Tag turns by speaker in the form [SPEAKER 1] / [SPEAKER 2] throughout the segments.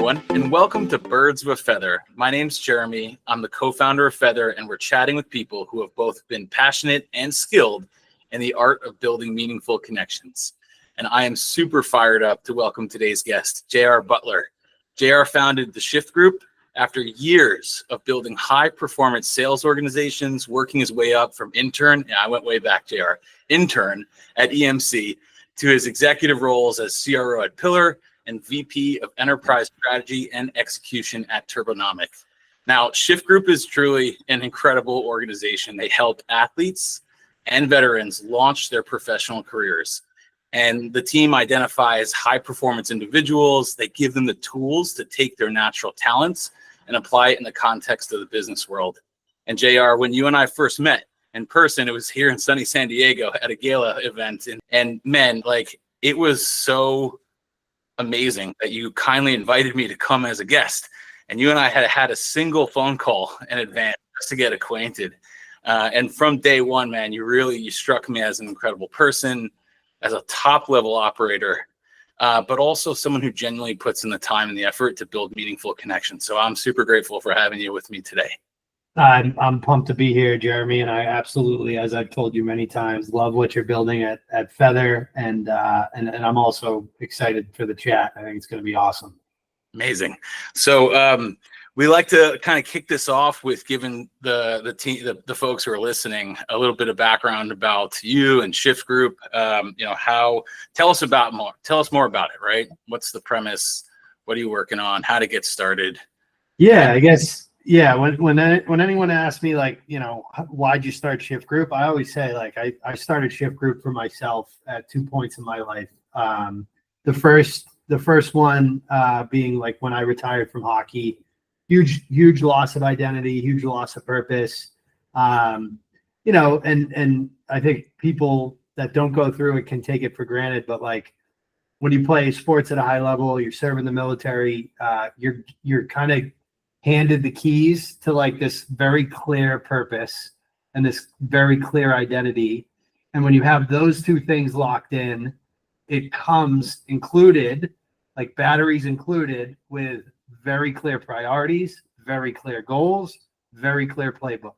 [SPEAKER 1] everyone, and welcome to Birds of a Feather. My name's Jeremy. I'm the co-founder of Feather, and we're chatting with people who have both been passionate and skilled in the art of building meaningful connections. And I am super fired up to welcome today's guest, JR Butler. JR founded the Shift Group after years of building high-performance sales organizations, working his way up from intern, I went way back, JR, intern at EMC, to his executive roles as CRO at Pillir and VP of Enterprise Strategy and Execution at Turbonomic. Now, Shift Group is truly an incredible organization. They help athletes and veterans launch their professional careers. And the team identifies high-performance individuals. They give them the tools to take their natural talents and apply it in the context of the business world. And JR, when you and I first met in person, it was here in sunny San Diego at a gala event. And man, like, it was so amazing that you kindly invited me to come as a guest, and you and I had a single phone call in advance just to get acquainted. And from day one, man, you struck me as an incredible person, as a top level operator, but also someone who genuinely puts in the time and the effort to build meaningful connections. So I'm super grateful for having you with me today.
[SPEAKER 2] I'm pumped to be here, Jeremy, and I absolutely, as I've told you many times, love what you're building at Feather, and I'm also excited for the chat. I think it's going to be awesome.
[SPEAKER 1] Amazing. So we like to kind of kick this off with giving the team, the folks who are listening, a little bit of background about you and Shift Group. Tell us more about it. Right? What's the premise? What are you working on? How to get started?
[SPEAKER 2] Yeah, I guess. Yeah, when anyone asks me, like, why'd you start Shift Group, I always say, like, I started Shift Group for myself at 2 points in my life. The first one being like when I retired from hockey, huge loss of identity, huge loss of purpose. And I think people that don't go through it can take it for granted, but like when you play sports at a high level, you're serving the military, you're kind of handed the keys to like this very clear purpose and this very clear identity. And when you have those two things locked in, it comes included, like batteries included, with very clear priorities, very clear goals, very clear playbook.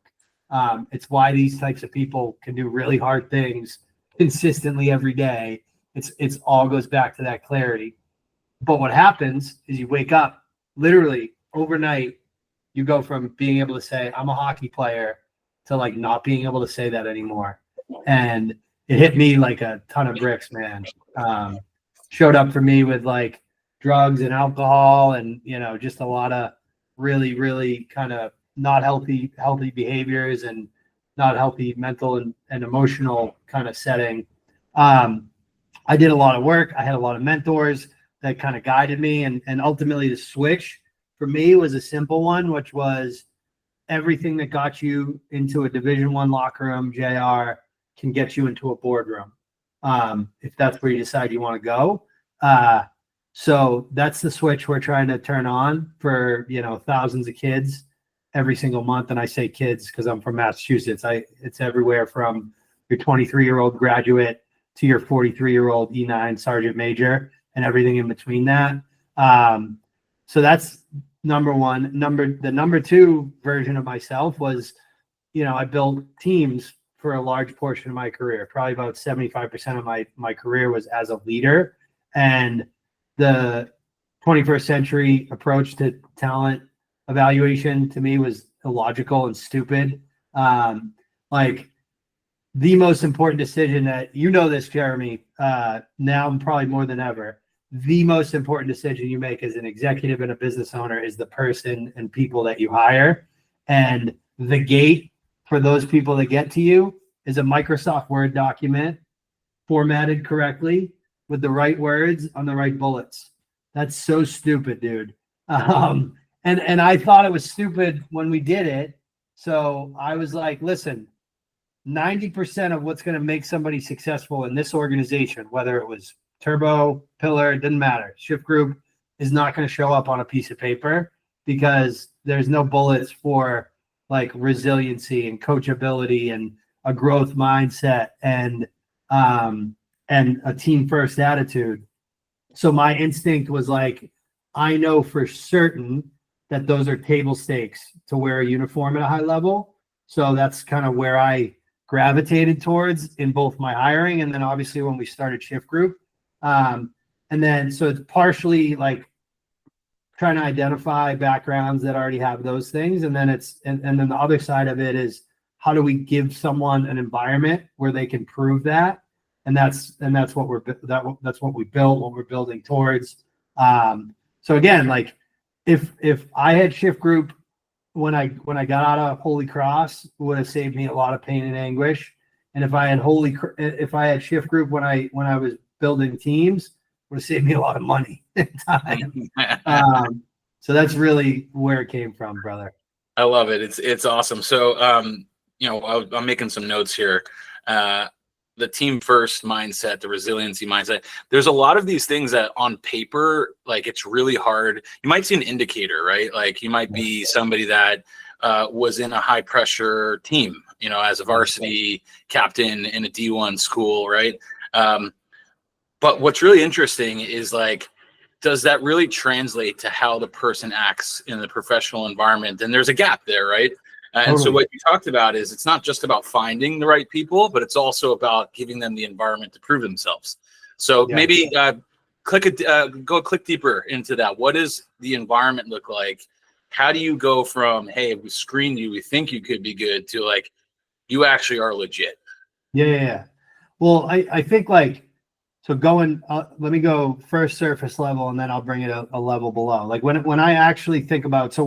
[SPEAKER 2] It's why these types of people can do really hard things consistently every day. It's all goes back to that clarity. But what happens is you wake up literally overnight, you go from being able to say, I'm a hockey player, to like not being able to say that anymore. And it hit me like a ton of bricks, man. Showed up for me with like drugs and alcohol and, just a lot of really, really kind of not healthy behaviors and not healthy mental and emotional kind of setting. I did a lot of work. I had a lot of mentors that kind of guided me, and ultimately the switch for me was a simple one, which was everything that got you into a Division I locker room, JR, can get you into a boardroom, if that's where you decide you want to go. So that's the switch we're trying to turn on for, thousands of kids every single month. And I say kids because I'm from Massachusetts. It's everywhere from your 23-year-old graduate to your 43-year-old E9 sergeant major and everything in between that. So that's number one. The number two version of myself was, I built teams for a large portion of my career. Probably about 75% of my career was as a leader. And the 21st century approach to talent evaluation to me was illogical and stupid. Like the most important decision that, this, Jeremy, now probably more than ever, the most important decision you make as an executive and a business owner is the person and people that you hire. And the gate for those people that get to you is a Microsoft Word document formatted correctly with the right words on the right bullets. That's so stupid, dude. And I thought it was stupid when we did it. So I was like, listen, 90% of what's going to make somebody successful in this organization, whether it was Turbo, Pillar, it didn't matter. Shift Group is not going to show up on a piece of paper because there's no bullets for like resiliency and coachability and a growth mindset and a team first attitude. So my instinct was like, I know for certain that those are table stakes to wear a uniform at a high level. So that's kind of where I gravitated towards in both my hiring and then obviously when we started Shift Group. And then so it's partially like trying to identify backgrounds that already have those things. And then and then the other side of it is how do we give someone an environment where they can prove that? And that's what we built, what we're building towards. So again, like if I had Shift Group when I got out of Holy Cross, it would have saved me a lot of pain and anguish. And if I had Shift Group when I was building teams, it would have saved me a lot of money and time. So that's really where it came from, brother.
[SPEAKER 1] I love it. It's awesome. So I'm making some notes here. The team first mindset, the resiliency mindset. There's a lot of these things that on paper, like it's really hard. You might see an indicator, right? Like you might be somebody that was in a high pressure team, as a varsity captain in a D1 school, right? But what's really interesting is like, does that really translate to how the person acts in the professional environment? And there's a gap there, right? And so what you talked about is it's not just about finding the right people, but it's also about giving them the environment to prove themselves. So maybe go click deeper into that. What does the environment look like? How do you go from, hey, we screened you, we think you could be good, to like, you actually are legit?
[SPEAKER 2] Yeah. Well, I think like, so going, let me go first surface level, and then I'll bring it a level below. Like when I actually think about, so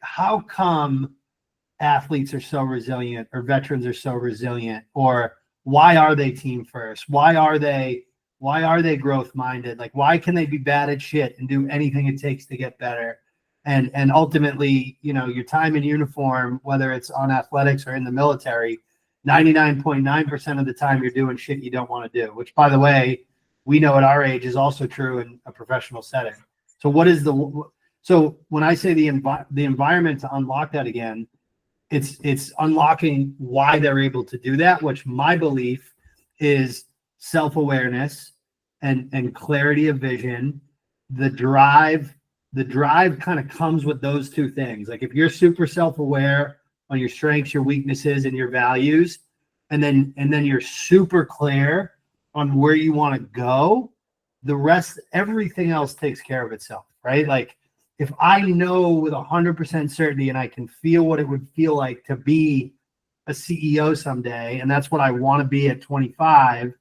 [SPEAKER 2] how come athletes are so resilient or veterans are so resilient, or why are they team first? Why are they growth minded? Like, why can they be bad at shit and do anything it takes to get better? And ultimately, your time in uniform, whether it's on athletics or in the military, 99.9% of the time you're doing shit you don't want to do, which, by the way, we know at our age is also true in a professional setting. So when I say the environment to unlock that again, it's unlocking why they're able to do that, which my belief is self-awareness and clarity of vision. The drive kind of comes with those two things. Like if you're super self-aware on your strengths, your weaknesses, and your values, and then you're super clear on where you want to go, the rest, everything else takes care of itself, right? Like if I know with 100% certainty and I can feel what it would feel like to be a CEO someday, and that's what I want to be at 25,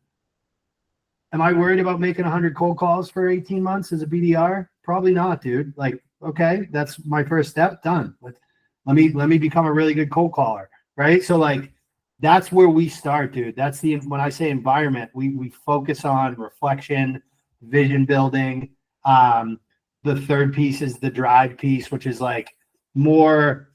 [SPEAKER 2] am I worried about making 100 cold calls for 18 months as a BDR? Probably not, dude. Like, okay, that's my first step, done. Let me become a really good cold caller, right? So like, that's where we start, dude. That's when I say environment, we focus on reflection, vision building. The third piece is the drive piece, which is like more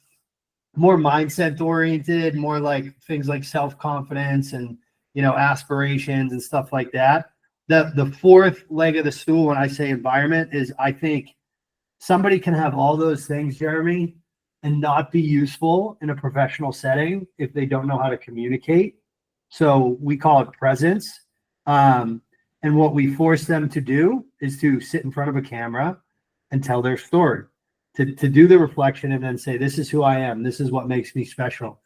[SPEAKER 2] mindset oriented, more like things like self-confidence and, aspirations and stuff like that. The fourth leg of the stool when I say environment is, I think somebody can have all those things, Jeremy, and not be useful in a professional setting if they don't know how to communicate. So we call it presence. And what we force them to do is to sit in front of a camera and tell their story, to do the reflection and then say, this is who I am. This is what makes me special.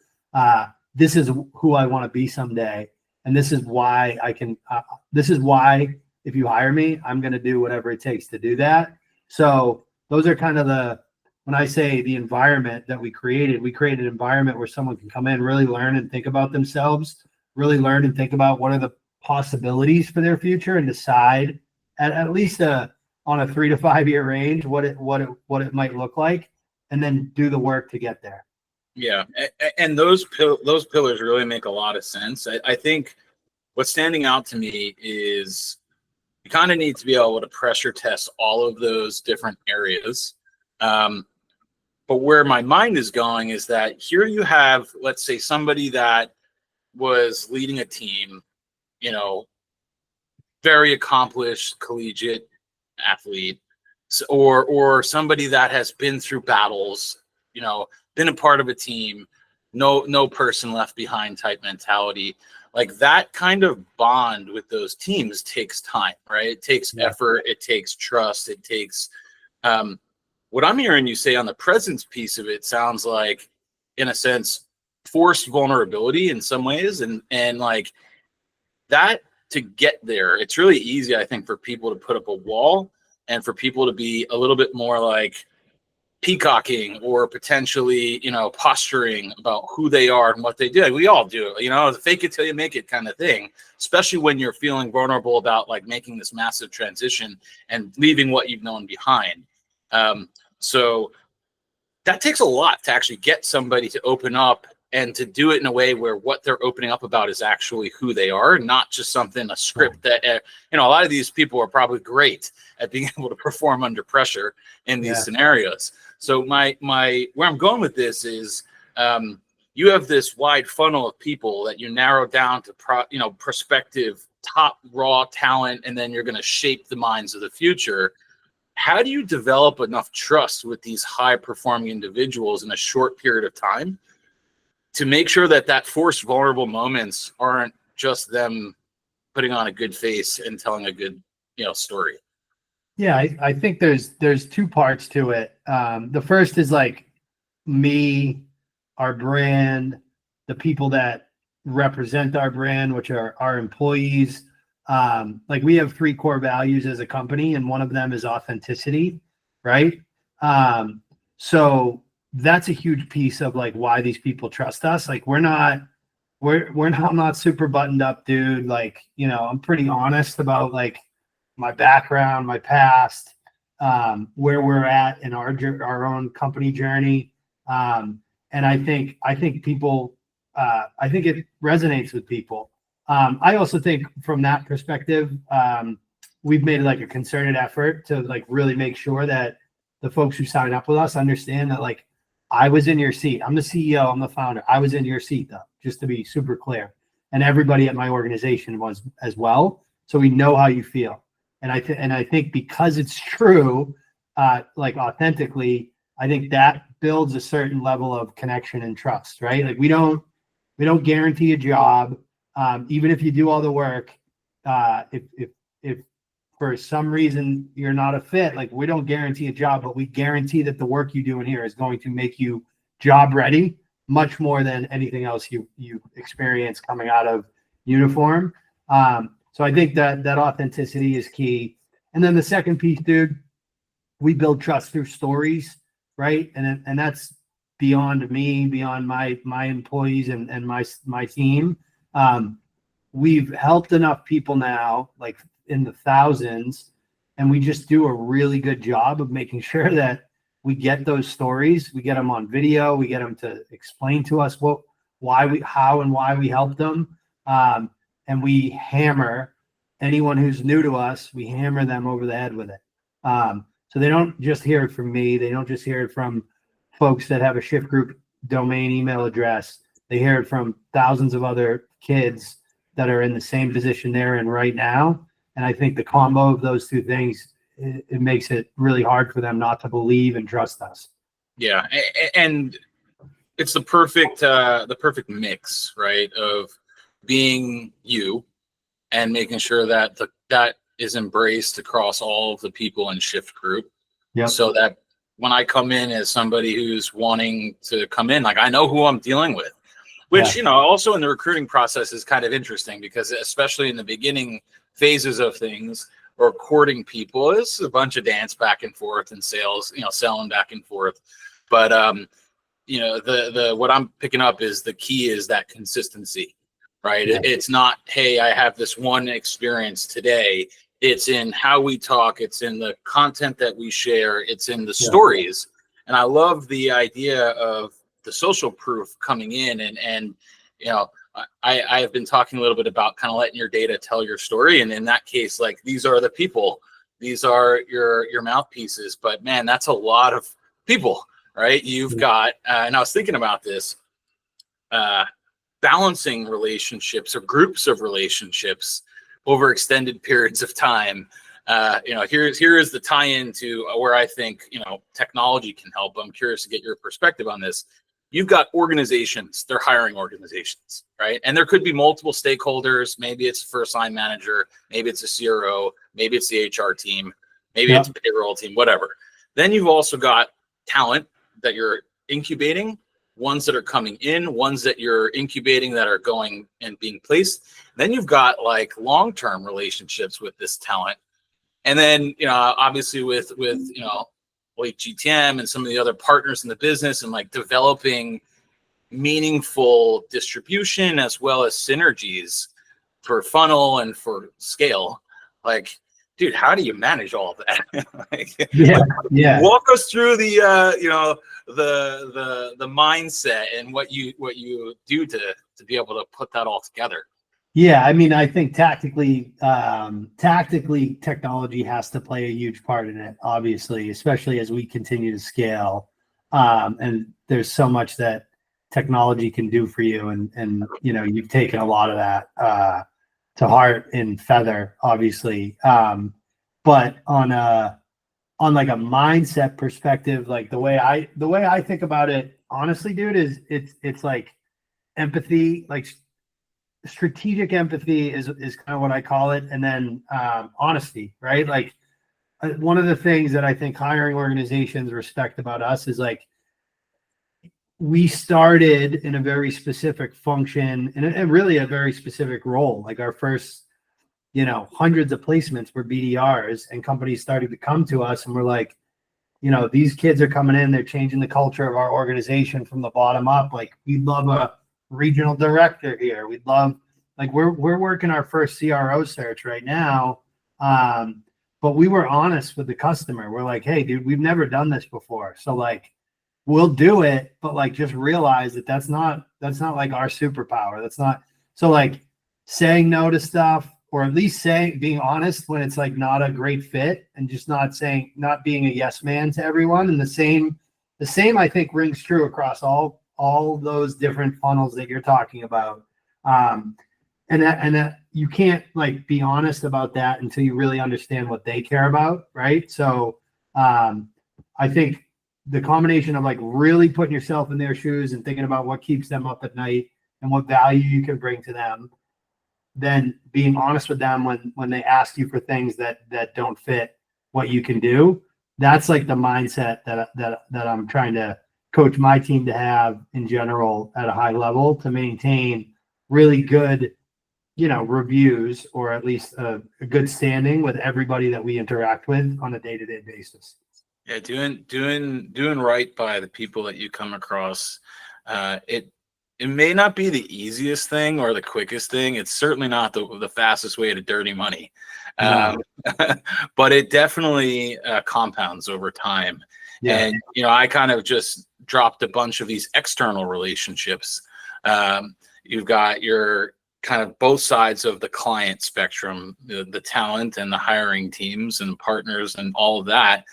[SPEAKER 2] This is who I want to be someday. And this is why if you hire me, I'm going to do whatever it takes to do that. So those are kind of when I say the environment that we created an environment where someone can come in, really learn and think about themselves, really learn and think about what are the possibilities for their future, and decide at least on a 3 to 5 year range what it might look like, and then do the work to get there.
[SPEAKER 1] Yeah, and those pillars really make a lot of sense. I think what's standing out to me is you kind of need to be able to pressure test all of those different areas. But where my mind is going is that here you have, let's say, somebody that was leading a team, very accomplished collegiate athlete, or somebody that has been through battles, been a part of a team, no person left behind type mentality. like that kind of bond with those teams takes time, right? It takes effort, it takes trust, it takes what I'm hearing you say on the presence piece of it sounds like, in a sense, forced vulnerability in some ways, and like that to get there. It's really easy, I think, for people to put up a wall and for people to be a little bit more like peacocking or potentially, posturing about who they are and what they do. We all do, fake it till you make it kind of thing, especially when you're feeling vulnerable about like making this massive transition and leaving what you've known behind. So that takes a lot to actually get somebody to open up and to do it in a way where what they're opening up about is actually who they are, not just a script that, a lot of these people are probably great at being able to perform under pressure in these scenarios. So where I'm going with this is, you have this wide funnel of people that you narrow down to prospective top raw talent, and then you're going to shape the minds of the future. How do you develop enough trust with these high performing individuals in a short period of time to make sure that forced vulnerable moments aren't just them putting on a good face and telling a good, story?
[SPEAKER 2] Yeah, I think there's two parts to it. The first is like me, our brand, the people that represent our brand, which are our employees. Like we have 3 core values as a company, and one of them is authenticity, right? So that's a huge piece of like why these people trust us. Like I'm not super buttoned up, dude. Like, I'm pretty honest about like my background, my past, where we're at in our own company journey. And I think people, I think it resonates with people. I also think from that perspective, we've made like a concerted effort to like really make sure that the folks who sign up with us understand that like I was in your seat. I'm the CEO, I'm the founder. I was in your seat though, just to be super clear. And everybody at my organization was as well. So we know how you feel. And I think because it's true, like authentically, I think that builds a certain level of connection and trust, right? Like we don't guarantee a job. Even if you do all the work, if for some reason you're not a fit, like we don't guarantee a job, but we guarantee that the work you do in here is going to make you job ready much more than anything else you experience coming out of uniform. So I think that authenticity is key. And then the second piece, dude, we build trust through stories, right? And that's beyond me, beyond my employees and my team. We've helped enough people now, like in the thousands, and we just do a really good job of making sure that we get those stories, we get them on video, we get them to explain to us how and why we helped them. And we hammer anyone who's new to us, we hammer them over the head with it. So they don't just hear it from me. They don't just hear it from folks that have a Shift Group domain email address. They hear it from thousands of other kids that are in the same position they're in right now. And I think the combo of those two things, it makes it really hard for them not to believe and trust us.
[SPEAKER 1] Yeah. And it's the perfect mix, right? Of being you and making sure that that is embraced across all of the people in Shift Group.
[SPEAKER 2] Yep.
[SPEAKER 1] So that when I come in as somebody who's wanting to come in, like I know who I'm dealing with, which, also in the recruiting process is kind of interesting because especially in the beginning phases of things or courting people, it's a bunch of dance back and forth and sales, selling back and forth. But, the what I'm picking up is the key is that consistency, right? Yeah. It's not, hey, I have this one experience today. It's in how we talk. It's in the content that we share. It's in the stories. And I love the idea of the social proof coming in and I have been talking a little bit about kind of letting your data tell your story. And in that case, like these are the people, these are your mouthpieces, but man, that's a lot of people, right? You've got, and I was thinking about this, balancing relationships or groups of relationships over extended periods of time. Here is the tie-in to where I think, technology can help. I'm curious to get your perspective on this. you've got organizations, they're hiring organizations, right? And there could be multiple stakeholders. Maybe it's a first line manager, maybe it's a CRO, maybe it's the HR team, maybe it's a payroll team, whatever. Then you've also got talent that you're incubating, ones that are coming in, ones that you're incubating that are going and being placed. Then you've got like long-term relationships with this talent. And then, obviously with like GTM and some of the other partners in the business, and like developing meaningful distribution as well as synergies for funnel and for scale. Like, dude, how do you manage all of that? Walk us through the the mindset and what you do to be able to put that all together.
[SPEAKER 2] Yeah, I mean, I think tactically, technology has to play a huge part in it, obviously, especially as we continue to scale. And there's so much that technology can do for you, and you've taken a lot of that to heart in Feather, obviously. But on like a mindset perspective, like the way I think about it, honestly, dude, is it's like empathy, like strategic empathy is kind of what I call it, and then honesty, right? Like one of the things that I think hiring organizations respect about us is like we started in a very specific function and really a very specific role. Like our first hundreds of placements were BDRs, and companies started to come to us and we're like, these kids are coming in, they're changing the culture of our organization from the bottom up. Like, we'd love a regional director here. We'd love, like, we're working our first CRO search right now. But we were honest with the customer. We're like, hey, dude, we've never done this before. So like, we'll do it, but like, just realize that that's not like our superpower. That's not, so like saying no to stuff, or at least being honest when it's like not a great fit, and just not being a yes man to everyone. And the same I think rings true across all those different funnels that you're talking about. And that you can't like be honest about that until you really understand what they care about, right? So I think the combination of like really putting yourself in their shoes and thinking about what keeps them up at night and what value you can bring to them, then being honest with them when they ask you for things that don't fit what you can do. That's like the mindset that I'm trying to coach my team to have in general at a high level, to maintain really good, reviews, or at least a good standing with everybody that we interact with on a day-to-day basis.
[SPEAKER 1] Yeah, doing right by the people that you come across. It may not be the easiest thing or the quickest thing. It's certainly not the fastest way to dirty money. But it definitely compounds over time. Yeah. And, I kind of just dropped a bunch of these external relationships. You've got your kind of both sides of the client spectrum, the talent and the hiring teams and partners and all of that.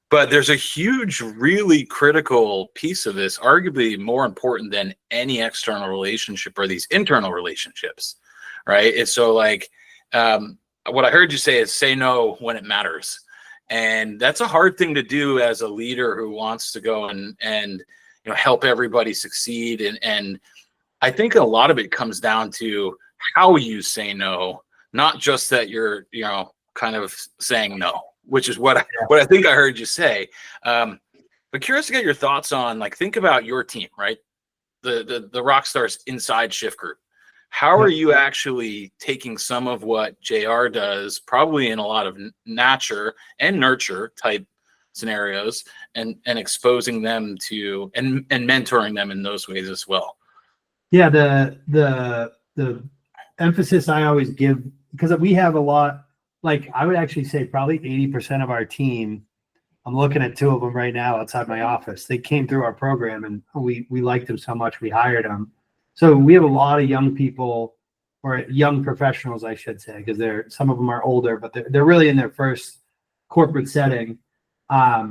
[SPEAKER 1] But there's a huge, really critical piece of this, arguably more important than any external relationship, or these internal relationships, right? It's so like, what I heard you say is say no when it matters. And that's a hard thing to do as a leader who wants to go and help everybody succeed. And I think a lot of it comes down to how you say no, not just that you're, kind of saying no, which is what I think I heard you say. But curious to get your thoughts on, like, think about your team, right? The rock stars inside Shift Group. How are you actually taking some of what JR does, probably in a lot of nurture type scenarios, and exposing them to and mentoring them in those ways as well?
[SPEAKER 2] Yeah, the emphasis I always give, because we have a lot, like I would actually say probably 80% of our team, I'm looking at two of them right now outside my office. They came through our program and we liked them so much we hired them. So we have a lot of young people, or young professionals, I should say, because some of them are older, but they're really in their first corporate setting. Mark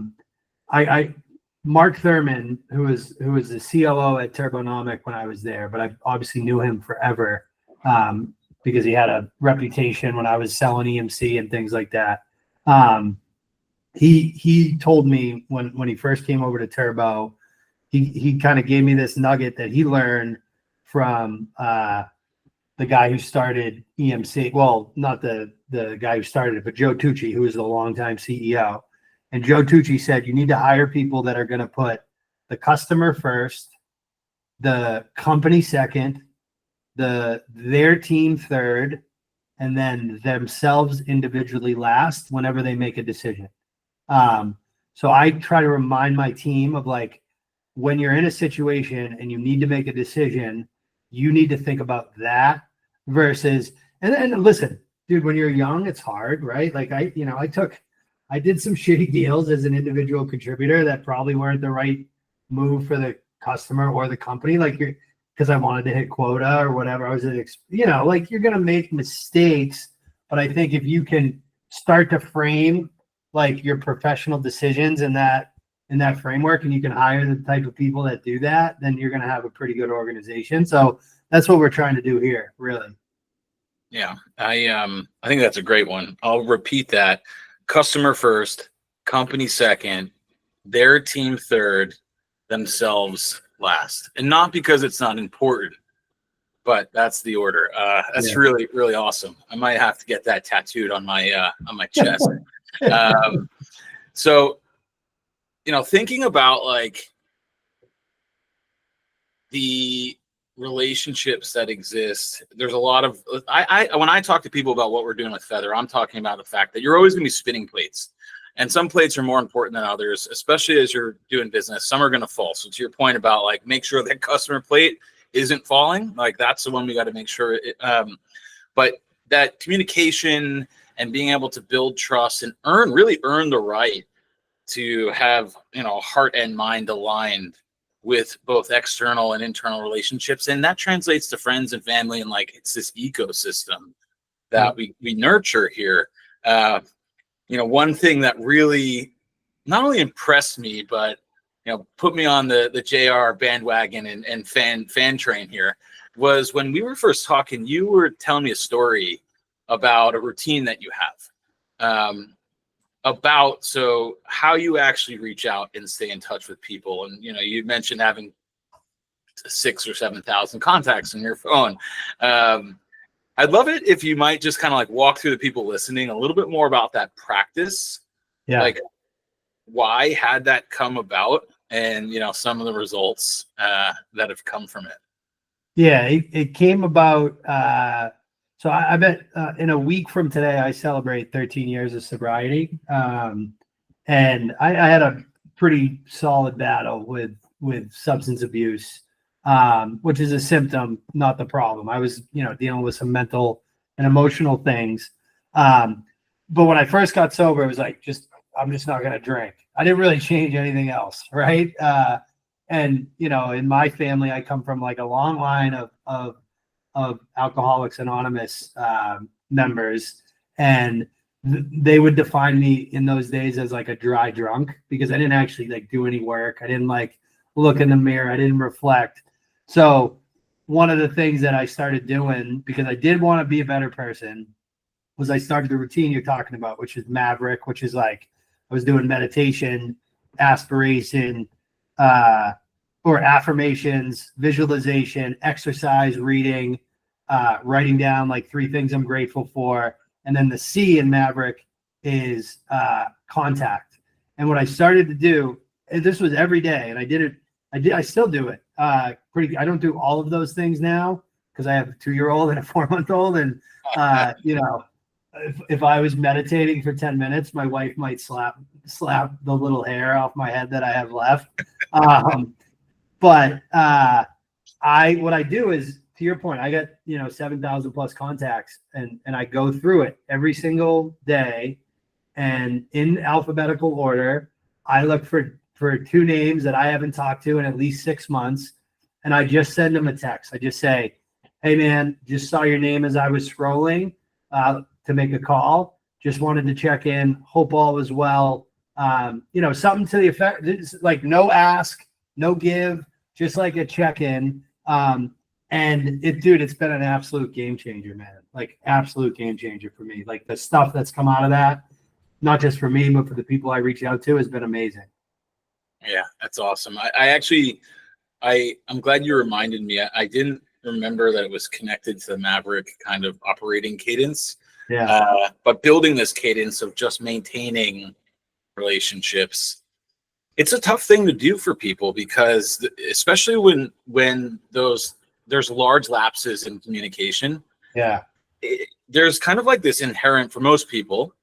[SPEAKER 2] Thurmond, who was the COO at Turbonomic when I was there, but I obviously knew him forever because he had a reputation when I was selling EMC and things like that. He told me when he first came over to Turbo, he kind of gave me this nugget that he learned from the guy who started EMC. Well, not the guy who started it, but Joe Tucci, who is the longtime CEO. And Joe Tucci said, you need to hire people that are going to put the customer first, the company second, their team third, and then themselves individually last whenever they make a decision. So I try to remind my team of like, when you're in a situation and you need to make a decision, you need to think about that versus, and then listen, dude, when you're young, it's hard, right? Like I did some shitty deals as an individual contributor that probably weren't the right move for the customer or the company. Like because I wanted to hit quota or whatever. I was, like you're going to make mistakes, but I think if you can start to frame like your professional decisions in that framework, and you can hire the type of people that do that, then you're going to have a pretty good organization. So that's what we're trying to do here, really.
[SPEAKER 1] Yeah, I think that's a great one. I'll repeat that: customer first, company second, their team third, themselves last. And not because it's not important, but that's the order. That's really, really awesome. I might have to get that tattooed on my chest. So, thinking about like the relationships that exist, there's a lot of, when I talk to people about what we're doing with Feather, I'm talking about the fact that you're always going to be spinning plates, and some plates are more important than others, especially as you're doing business. Some are going to fall. So to your point about like, make sure that customer plate isn't falling, like that's the one we got to make sure but that communication and being able to build trust and really earn the right to have, heart and mind aligned with both external and internal relationships. And that translates to friends and family. And like, it's this ecosystem that we nurture here. One thing that really not only impressed me, but, put me on the JR bandwagon and fan train here was when we were first talking, you were telling me a story about a routine that you have. So how you actually reach out and stay in touch with people. And, you mentioned having 6,000 or 7,000 contacts on your phone. I'd love it if you might just kind of like walk through the people listening a little bit more about that practice.
[SPEAKER 2] Yeah.
[SPEAKER 1] Like why had that come about and, some of the results that have come from it.
[SPEAKER 2] Yeah, it came about. So I bet in a week from today, I celebrate 13 years of sobriety. And I had a pretty solid battle with substance abuse, which is a symptom, not the problem. I was, dealing with some mental and emotional things. But when I first got sober, it was like, I'm just not going to drink. I didn't really change anything else. Right. And, in my family, I come from like a long line of Alcoholics Anonymous members, and they would define me in those days as like a dry drunk because I didn't actually like do any work. I didn't like look in the mirror. I didn't reflect. So one of the things that I started doing, because I did want to be a better person, was I started the routine you're talking about, which is Maverick, which is like I was doing meditation, aspiration, or affirmations, visualization, exercise, reading, writing down like 3 things I'm grateful for. And then the C in Maverick is contact. And what I started to do, and this was every day, and I still do it. I don't do all of those things now because I have a 2-year-old and a 4-month-old. And, if I was meditating for 10 minutes, my wife might slap the little hair off my head that I have left. But what I do is, to your point, I got 7,000 plus contacts, and I go through it every single day, and in alphabetical order, I look for 2 names that I haven't talked to in at least 6 months, and I just send them a text. I just say, "Hey man, just saw your name as I was scrolling to make a call. Just wanted to check in. Hope all is well." Something to the effect, like no ask, no give, just like a check-in. And it's been an absolute game changer, man. Like absolute game changer for me. Like the stuff that's come out of that, not just for me, but for the people I reach out to, has been amazing.
[SPEAKER 1] Yeah, that's awesome. I'm glad you reminded me. I didn't remember that it was connected to the Maverick kind of operating cadence.
[SPEAKER 2] Yeah.
[SPEAKER 1] But building this cadence of just maintaining relationships, it's a tough thing to do for people because especially when there's large lapses in communication.
[SPEAKER 2] Yeah.
[SPEAKER 1] There's kind of like this inherent for most people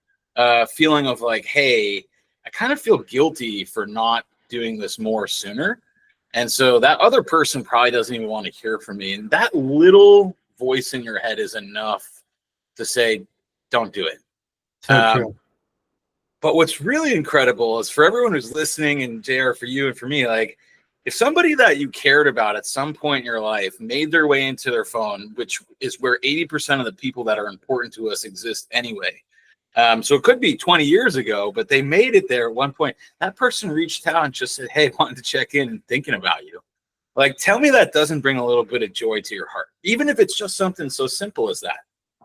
[SPEAKER 1] feeling of like, hey, I kind of feel guilty for not doing this more sooner. And so that other person probably doesn't even want to hear from me. And that little voice in your head is enough to say, don't do it.
[SPEAKER 2] So true.
[SPEAKER 1] But what's really incredible is for everyone who's listening, and JR, for you and for me, like if somebody that you cared about at some point in your life made their way into their phone, which is where 80% of the people that are important to us exist anyway. So it could be 20 years ago, but they made it there at one point. That person reached out and just said, hey, wanted to check in and thinking about you. Like, tell me that doesn't bring a little bit of joy to your heart, even if it's just something so simple as that.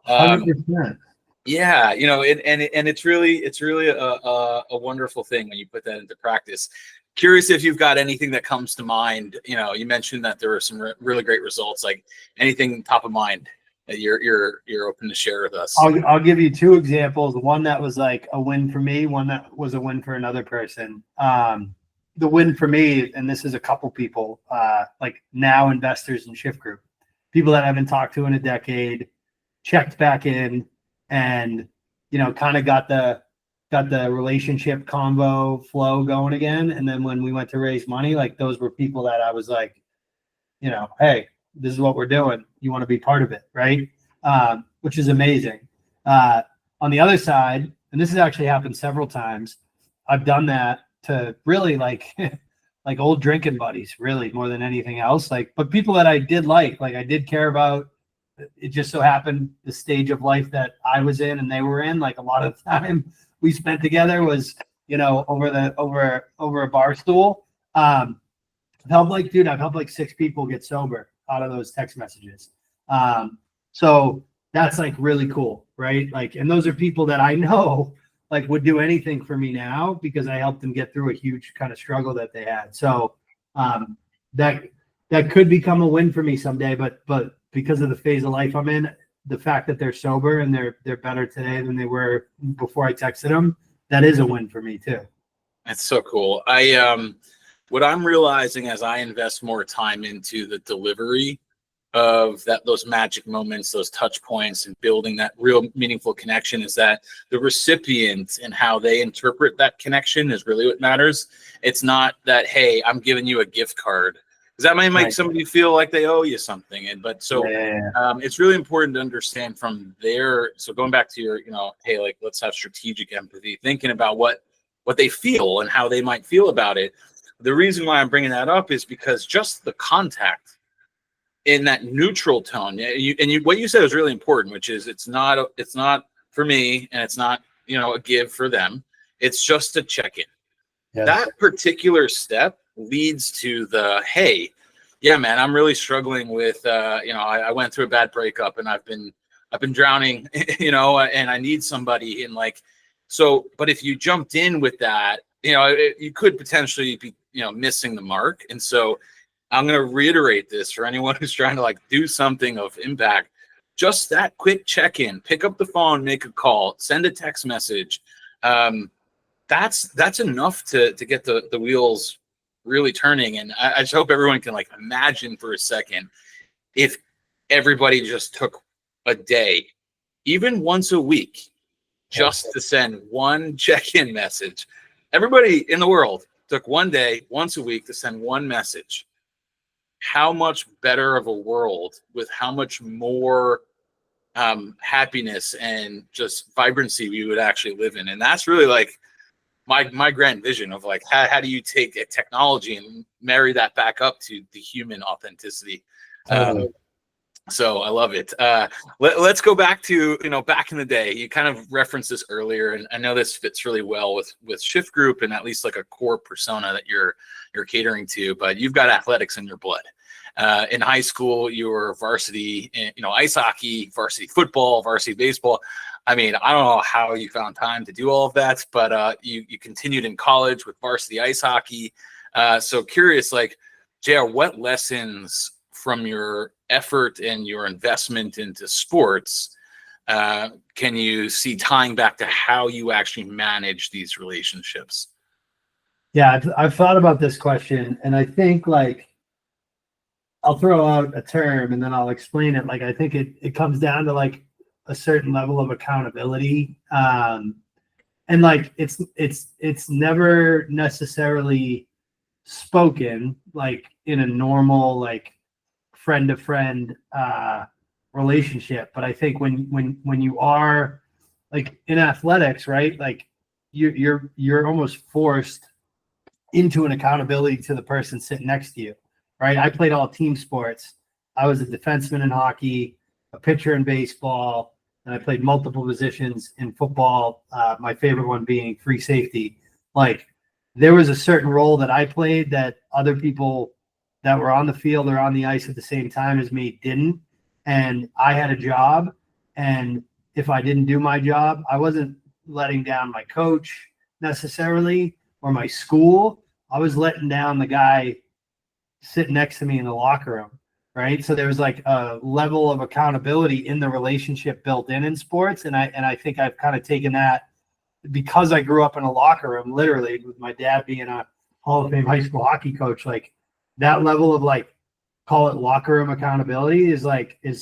[SPEAKER 2] 100%.
[SPEAKER 1] Yeah, and it's really a wonderful thing when you put that into practice. Curious if you've got anything that comes to mind. You mentioned that there were some really great results. Like anything top of mind that you're open to share with us.
[SPEAKER 2] I'll give you two examples. One that was like a win for me. One that was a win for another person. The win for me, and this is a couple people, like now investors in Shift Group, people that I haven't talked to in a decade, checked back in, and kind of got the relationship convo flow going again. And then when we went to raise money, like those were people that I was like, hey, this is what we're doing. You want to be part of it, right? Which is amazing. On the other side, and this has actually happened several times, I've done that to really like like old drinking buddies, really more than anything else. Like, but people that I did like I did care about. It just so happened the stage of life that I was in and they were in, like a lot of time we spent together was, over a bar stool. I've helped like 6 people get sober out of those text messages. So that's like really cool, right? Like, and those are people that I know like would do anything for me now because I helped them get through a huge kind of struggle that they had. So that could become a win for me someday, but because of the phase of life I'm in, the fact that they're sober and they're better today than they were before I texted them, that is a win for me too.
[SPEAKER 1] That's so cool. What I'm realizing as I invest more time into the delivery of those magic moments, those touch points, and building that real meaningful connection is that the recipient and how they interpret that connection is really what matters. It's not that, hey, I'm giving you a gift card, because that might make somebody feel like they owe you something. It's really important to understand from there. So going back to your, hey, like let's have strategic empathy, thinking about what they feel and how they might feel about it. The reason why I'm bringing that up is because just the contact in that neutral tone, what you said is really important, which is it's not for me and it's not a give for them. It's just a check-in. Yes. That particular step leads to the, hey, yeah, man, I'm really struggling with I went through a bad breakup and I've been drowning, and I need somebody. And like, so, but if you jumped in with that, you could potentially be missing the mark. And so I'm going to reiterate this for anyone who's trying to like do something of impact. Just that quick check-in, pick up the phone, make a call, send a text message. That's enough to get the wheels really turning. And I just hope everyone can like imagine for a second if everybody just took a day, even once a week, just to send one check-in message. Everybody in the world took one day, once a week, to send one message. How much better of a world with how much more happiness and just vibrancy we would actually live in. And that's really like my grand vision of like, how do you take a technology and marry that back up to the human authenticity? So I love it. Let's go back to, back in the day. You kind of referenced this earlier, and I know this fits really well with Shift Group and at least like a core persona that you're catering to, but you've got athletics in your blood. In high school, you were varsity, ice hockey, varsity football, varsity baseball. I mean, I don't know how you found time to do all of that, but you continued in college with varsity ice hockey. So curious, like, JR, what lessons from your effort and your investment into sports can you see tying back to how you actually manage these relationships?
[SPEAKER 2] Yeah, I've thought about this question, and I think like I'll throw out a term and then I'll explain it. Like I think it comes down to like a certain level of accountability. And like it's never necessarily spoken like in a normal like friend to friend relationship. But I think when you are like in athletics, right? Like you're almost forced into an accountability to the person sitting next to you, right? I played all team sports. I was a defenseman in hockey, a pitcher in baseball, and I played multiple positions in football. My favorite one being free safety. Like there was a certain role that I played that other people that were on the field or on the ice at the same time as me didn't. And I had a job. And if I didn't do my job, I wasn't letting down my coach necessarily or my school. I was letting down the guy sitting next to me in the locker room. Right. So there was like a level of accountability in the relationship built in sports. And I think I've kind of taken that because I grew up in a locker room, literally with my dad being a Hall of Fame high school hockey coach. Like that level of like, call it locker room accountability is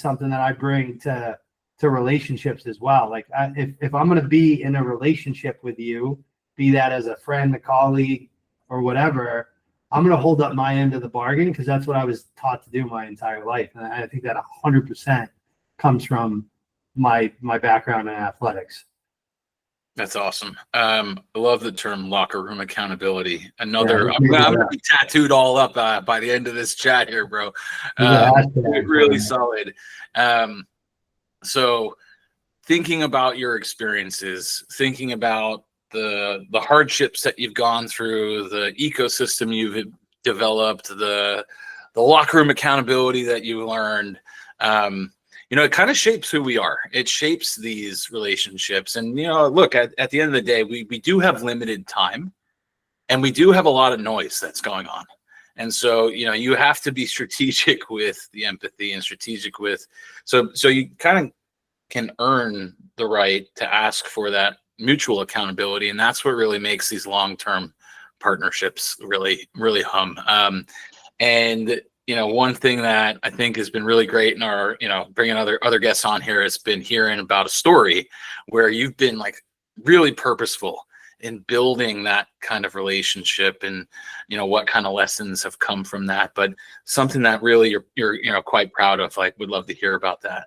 [SPEAKER 2] something that I bring to relationships as well. Like if I'm going to be in a relationship with you, be that as a friend, a colleague or whatever, I'm going to hold up my end of the bargain because that's what I was taught to do my entire life. And I think that 100% comes from my background in athletics.
[SPEAKER 1] That's awesome. I love the term locker room accountability. I'm going to be tattooed all up by the end of this chat here, bro. Really solid. So thinking about your experiences, thinking about the hardships that you've gone through, the ecosystem you've developed, the locker room accountability that you learned, it kind of shapes who we are. It shapes these relationships. And, look, at the end of the day, we do have limited time and we do have a lot of noise that's going on. And so, you have to be strategic with the empathy and strategic with, so you kind of can earn the right to ask for that mutual accountability. And that's what really makes these long-term partnerships really, really hum. And one thing that I think has been really great in our, bringing other guests on here has been hearing about a story where you've been like really purposeful in building that kind of relationship and, what kind of lessons have come from that, but something that really you're quite proud of. Like, would love to hear about that.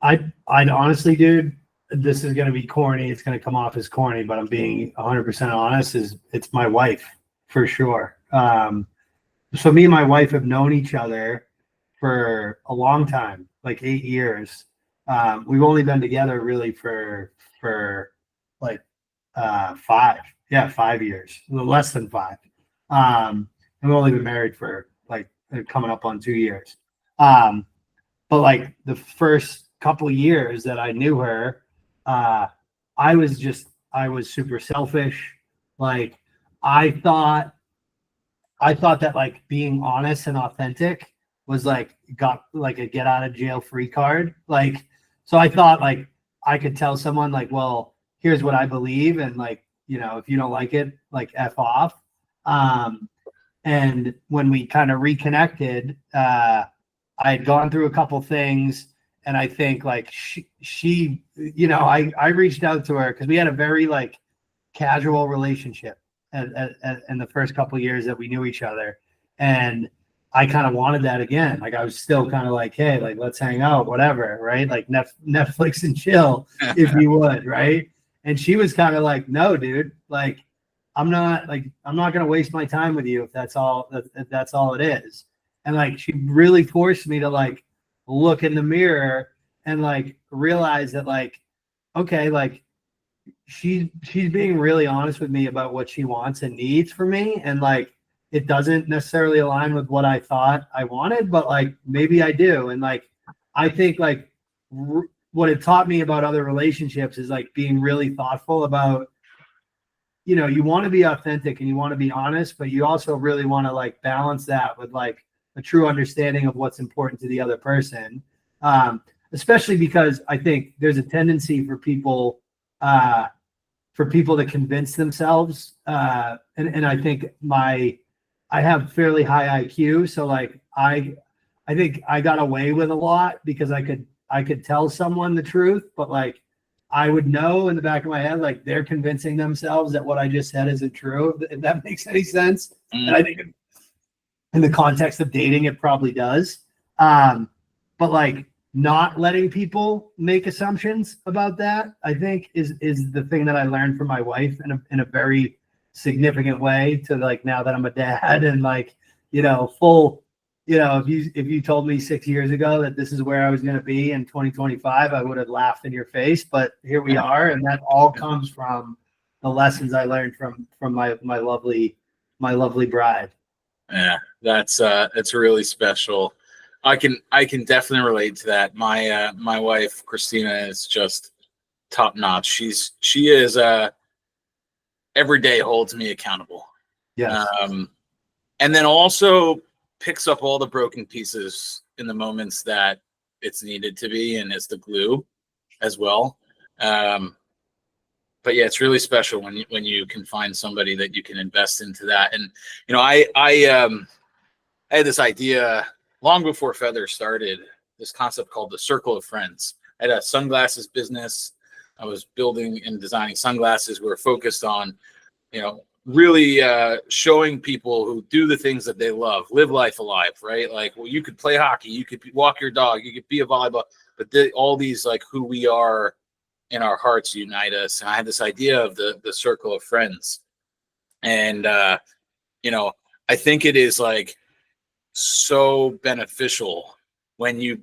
[SPEAKER 2] I'd honestly, dude, this is going to be corny. It's going to come off as corny, but I'm being 100% honest. It's my wife for sure. So me and my wife have known each other for a long time, like 8 years. We've only been together really for like 5 years, a little less than 5. And we've only been married for like coming up on 2 years. But like the first couple of years that I knew her, I was super selfish. Like I thought that like being honest and authentic was like got like a get out of jail free card. Like, so I thought like I could tell someone like, well, here's what I believe. And like, if you don't like it, like F off. And when we kind of reconnected, I had gone through a couple things. And I think like she I reached out to her because we had a very like casual relationship in the first couple of years that we knew each other. And I kind of wanted that again. Like I was still kind of like, hey, like let's hang out, whatever, right? Like Netflix and chill if you would, right? And she was kind of like, no, dude, like I'm not gonna waste my time with you if that's all it is. And like she really forced me to like look in the mirror and like realize that like, okay, like she's being really honest with me about what she wants and needs for me. And like, it doesn't necessarily align with what I thought I wanted, but like, maybe I do. And like, I think like what it taught me about other relationships is like being really thoughtful about you want to be authentic and you want to be honest, but you also really want to like balance that with like a true understanding of what's important to the other person. Especially because I think there's a tendency for people to convince themselves. And I think I have fairly high IQ. So like, I think I got away with a lot because I could tell someone the truth, but like, I would know in the back of my head, like they're convincing themselves that what I just said isn't true, if that makes any sense. And I think in the context of dating, it probably does. But like not letting people make assumptions about that, I think is the thing that I learned from my wife in a very significant way to like, now that I'm a dad and like, full, if you told me 6 years ago that this is where I was going to be in 2025, I would have laughed in your face, but here we are. And that all comes from the lessons I learned from my lovely bride.
[SPEAKER 1] Yeah, it's really special. I can definitely relate to that. My wife, Christina, is just top notch. She is every day holds me accountable.
[SPEAKER 2] Yes.
[SPEAKER 1] And then also picks up all the broken pieces in the moments that it's needed to be, and is the glue as well. But yeah, it's really special when you can find somebody that you can invest into that. And I had this idea long before Feather started, this concept called the circle of friends. I had a sunglasses business. I was building and designing sunglasses. We were focused on, really showing people who do the things that they love, live life alive, right? Like, well, you could play hockey, you could walk your dog, you could be a volleyball, but all these, like, who we are in our hearts unite us. And I had this idea of the circle of friends. And, I think it is like so beneficial when you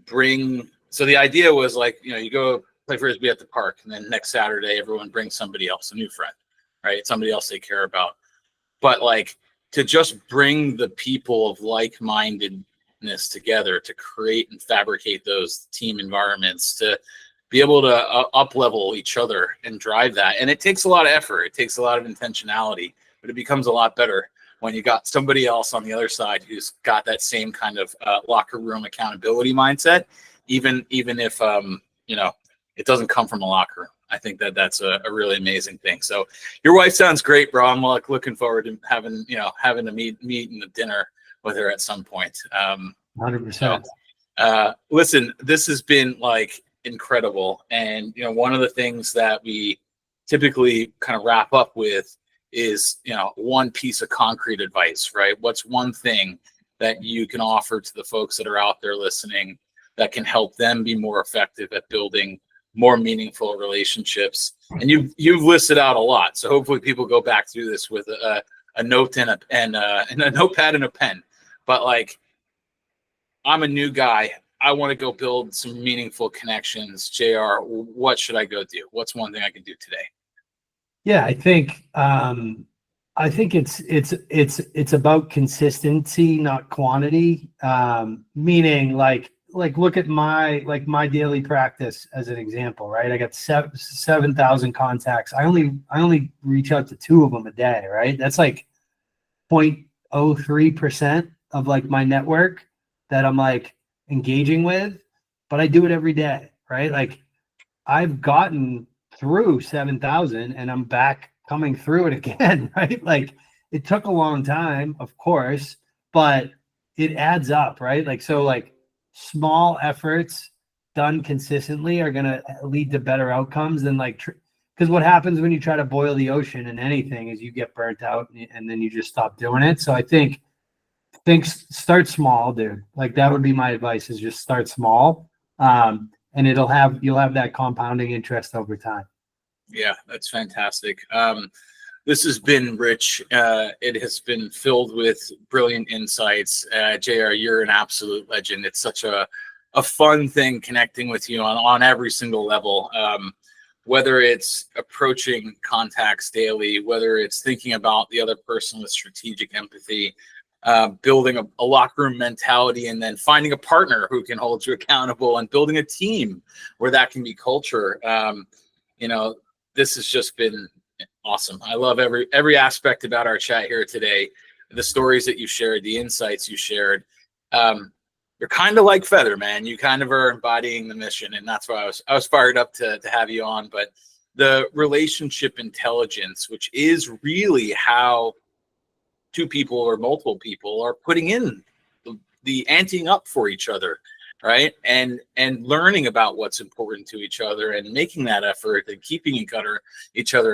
[SPEAKER 1] so the idea was like, you go play Frisbee at the park, and then next Saturday, everyone brings somebody else, a new friend, right? Somebody else they care about. But like, to just bring the people of like-mindedness together to create and fabricate those team environments, to be able to up-level each other and drive that. And it takes a lot of effort. It takes a lot of intentionality, but it becomes a lot better when you got somebody else on the other side who's got that same kind of locker room accountability mindset, even if, it doesn't come from a locker room. I think that's a really amazing thing. So your wife sounds great, bro. I'm like looking forward to having to meet in the dinner with her at some point.
[SPEAKER 2] 100%.
[SPEAKER 1] Listen, this has been like incredible. And, one of the things that we typically kind of wrap up with is, one piece of concrete advice, right? What's one thing that you can offer to the folks that are out there listening that can help them be more effective at building more meaningful relationships? And you've listed out a lot, so hopefully people go back through this with a note and a notepad and a pen. But like, I'm a new guy. I want to go build some meaningful connections. JR, what should I go do? What's one thing I can do today?
[SPEAKER 2] Yeah, I think it's about consistency, not quantity. Meaning like look at my daily practice as an example, right? I got 7,000 contacts. I only reach out to 2 of them a day, right? That's like 0.03% of like my network that I'm like engaging with, but I do it every day, right? Like, I've gotten through 7,000 and I'm back coming through it again, right? Like, it took a long time, of course, but it adds up, right? Like, so like small efforts done consistently are going to lead to better outcomes than like, because what happens when you try to boil the ocean in anything is you get burnt out and then you just stop doing it. So I think start small, dude. Like, that would be my advice, is just start small. And you'll have that compounding interest over time.
[SPEAKER 1] Yeah, that's fantastic. This has been rich. It has been filled with brilliant insights. JR, you're an absolute legend. It's such a fun thing connecting with you on every single level. Whether it's approaching contacts daily, whether it's thinking about the other person with strategic empathy, building a locker room mentality, and then finding a partner who can hold you accountable, and building a team where that can be culture. This has just been Awesome. I love every aspect about our chat here today. The stories that you shared, the insights you shared. You're kind of like Feather, man. You kind of are embodying the mission, and that's why I was fired up to have you on. But the relationship intelligence, which is really how two people or multiple people are putting in the anteing up for each other, right? And learning about what's important to each other and making that effort and keeping each other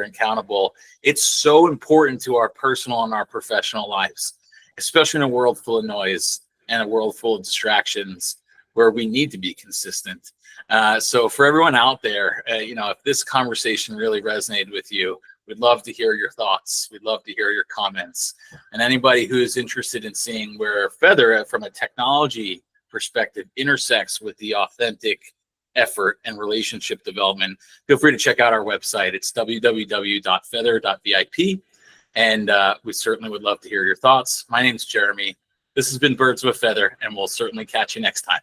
[SPEAKER 1] accountable. It's so important to our personal and our professional lives, especially in a world full of noise and a world full of distractions where we need to be consistent. So for everyone out there, if this conversation really resonated with you, we'd love to hear your thoughts. We'd love to hear your comments. And anybody who is interested in seeing where Feather, from a technology perspective, intersects with the authentic effort and relationship development, feel free to check out our website. It's www.feather.vip. And we certainly would love to hear your thoughts. My name's Jeremy. This has been Birds with Feather, and we'll certainly catch you next time.